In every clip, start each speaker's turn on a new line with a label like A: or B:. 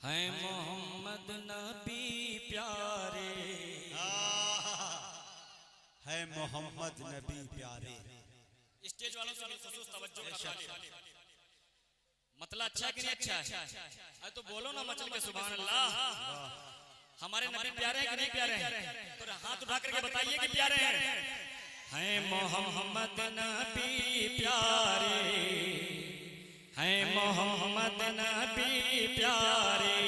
A: है मोहम्मद नबी प्यारे,
B: है मोहम्मद नबी प्यारे।
A: स्टेज वालों से खुसूस तवज्जो करवा ले। मतलब अच्छा है कि नहीं अच्छा है? अरे तो बोलो ना मचल के सुभान अल्लाह। हमारे नबी प्यारे हैं कि नहीं प्यारे हैं? तो हाथ उठा करके बताइए कि प्यारे हैं। है मोहम्मद नबी प्यारे, है मोहम्मद नबी प्यारे,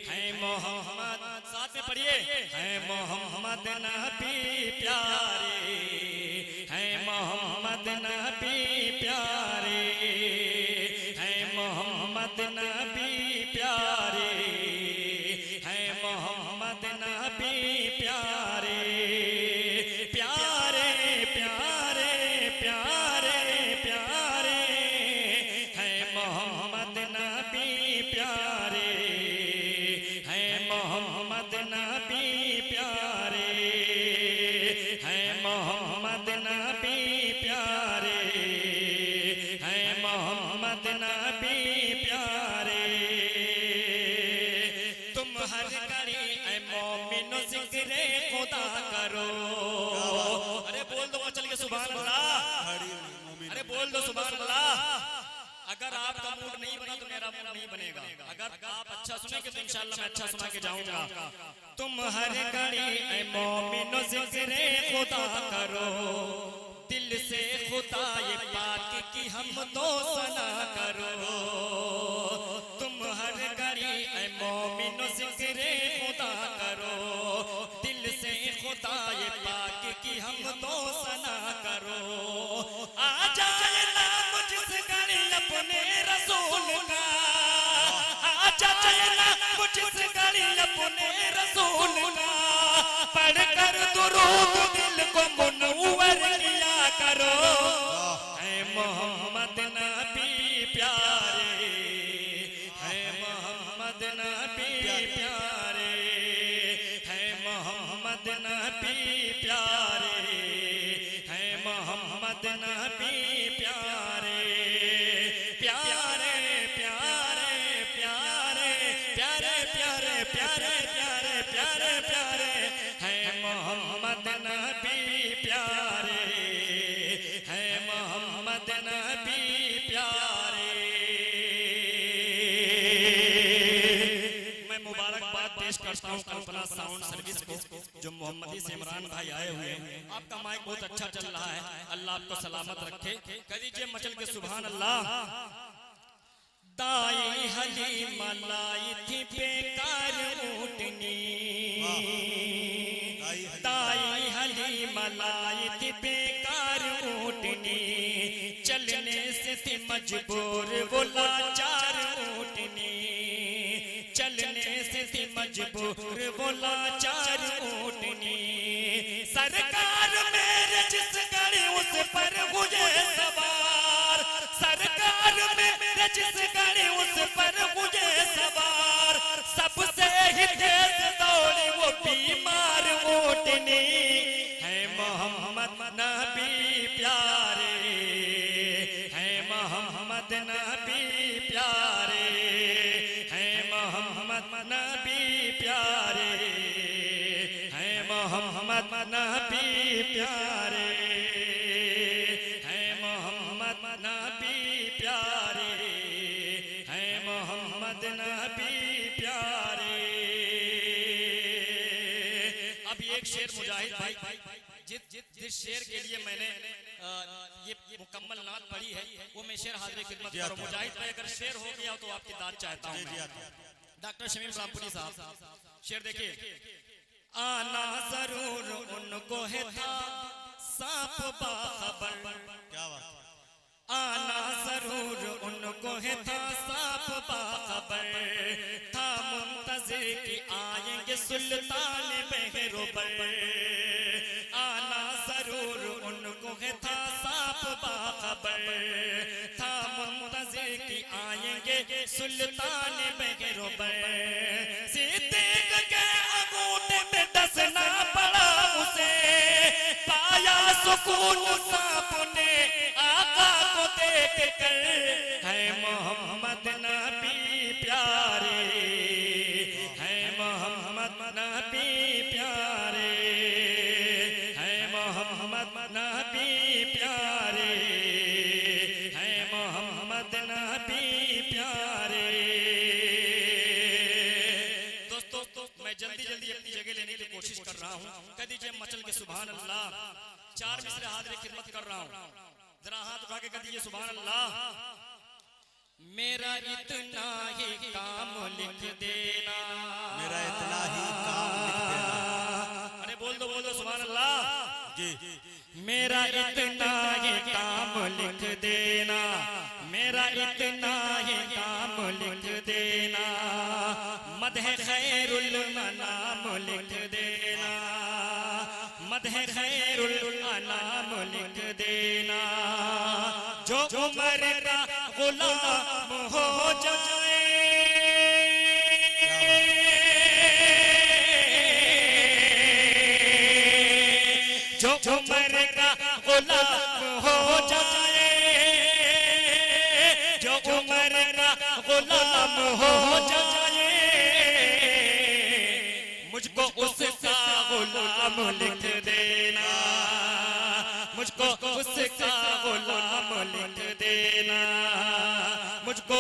A: है मोहम्मद, साथ में पढ़िए, है मोहम्मद नबी प्यारे, है मोहम्मद नबी प्यारे, है मोहम्मद नबी प्यारे, है मोहम्मद नबी प्यारे, प्यारे प्यारे प्यारे प्यारे, है मोहम्मद नबी प्यारे, है मोहम्मद नबी प्यारे, है मोहम्मद नबी प्यारे, है मोहम्मद नबी प्यारे। तुम हर घड़ी ऐ मोमिनो जिक्रे खुदा करो। अरे बोल दो चल के सुभान अल्लाह। अरे बोल दो सुभान अल्लाह। अगर आपका मूड नहीं बना तो मेरा मूड नहीं बनेगा। अगर आप अच्छा सुनेंगे तो इंशाअल्लाह मैं अच्छा सुना के जाऊंगा। तुम हर घड़ी ऐ मोमिनो जिक्रे खुदा करो, दिल से खुदा ये पाक की हम दो सना करो। तुम हर घड़ी ऐ मोमिनो जिक्रे खुदा करो, दिल से खुदा ये पाक की हम दो सना करो। आ जाए नाम जिस घड़ी अपने रसूल का, आ जाए नाम जिस घड़ी अपने रसूल का, पढ़ कर दुरूद दिल को मुनव्वर किया करो। है मोहम्मद नबी प्यारे, है मोहम्मद नबी प्यारे, है मोहम्मद नबी प्यारे, है मोहम्मद नबी प्यारे, प्यारे प्यारे प्यारे प्यारे प्यारे प्यारे प्यारे प्यारे प्यारे, है मोहम्मद नबी प्यारे, है मोहम्मद नबी प्यारे। मैं मुबारकबाद पेश करता हूँ कल्पना साउंड सर्विस को, जो मोहम्मदी से इमरान भाई आए हुए हैं। आपका माइक बहुत अच्छा चल रहा है, अल्लाह आपको सलामत रखे। कह दीजिए मचल के सुभान अल्लाह। दाई हलीमा लाई थी बेकार ऊँटनी, दाई हलीमा लाई थी बेकार ऊँटनी, चलने से थी मजबूर वो लाचार ऊँटनी, चलने से थी मजबूर वो लाचार ऊँटनी। सरकार मेरे जिस घड़ी उस पर हुए सवार, सरकार मेरे जिस घड़ी उस पर हुए सवार, सबसे ही तेज दौड़ी वो बीमार ऊँटनी। है मोहम्मद नबी प्यारे, है मोहम्मद नबी प्यारे, है मोहम्मद नबी प्यारे, है मोहम्मद नबी प्यारे, है मोहम्मद नबी प्यारे, है मोहम्मद नबी प्यारे। अब एक शेर मुजाहिद भाई, जिस शेर के लिए मैंने ये मुकम्मल नात पढ़ी है वो मैं शेर हाजिर खिदमत करो। मुजाहिद भाई अगर शेर हो गया तो आपकी दाद चाहता हूँ। डॉक्टर शमीम रामपुरी साहब शेर देखिए। आना जरूर उनको है था सांप बाखबर,
B: क्या बात,
A: आना जरूर उनको है था सांप बाखबर, था मुंतज़िर कि आएंगे सुल्तान बहरोबर, आना जरूर उनको है था सांप बाखबर, था मुंतज़िर कि आएंगे सुल्तान बहरोबर। सिद्दीक़ के अंगूठे में डसना पड़ा उसे, पाया सुकून सांप ने आका को देख कर। है मोहम्मद नबी प्यारे, कह दीजिए मचल के सुभान अल्लाह। 4 मिसरे हाजिर खिदमत कर रहा हूं, जरा हाथ उठा के कह दीजिए सुभान अल्लाह। मेरा इतना ही काम लिख देना,
B: मेरा इतना ही काम लिख देना।
A: अरे बोल दो सुभान अल्लाह
B: जी।
A: मेरा इतना ही काम लिख देना, मेरा इतना ही काम लिख देना, मदह खैरुल अनाम लिख देना, मदह खैरुल अनाम लिख देना। जो उमर का गुलाम हो जाए, जो उमर का गुलाम हो जाए, जो उमर का गुलाम हो जाए, मुझको उसका गुलाम लिख देना, मुझको उसका गुलाम लिख देना, मुझको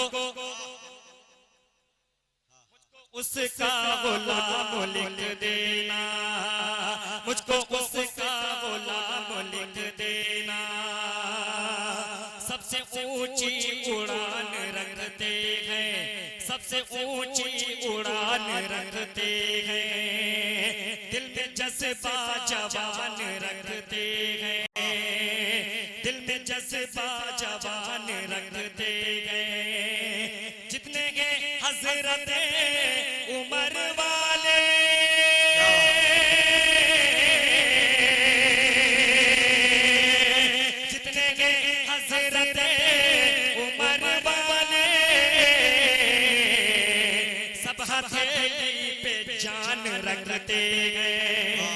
A: उसका गुलाम लिख देना, मुझको उसका गुलाम लिख देना। सबसे ऊंची उड़ान रखते हैं, सबसे ऊंची उड़ान रखते हैं, दिल में जज्बा जवान रखते हैं, दिल में जज्बा जवान रखते हैं। जितने के हजरत उमर वाले, जितने के हजरत उमर वाले, सब हथेली पे जान रखते हैं,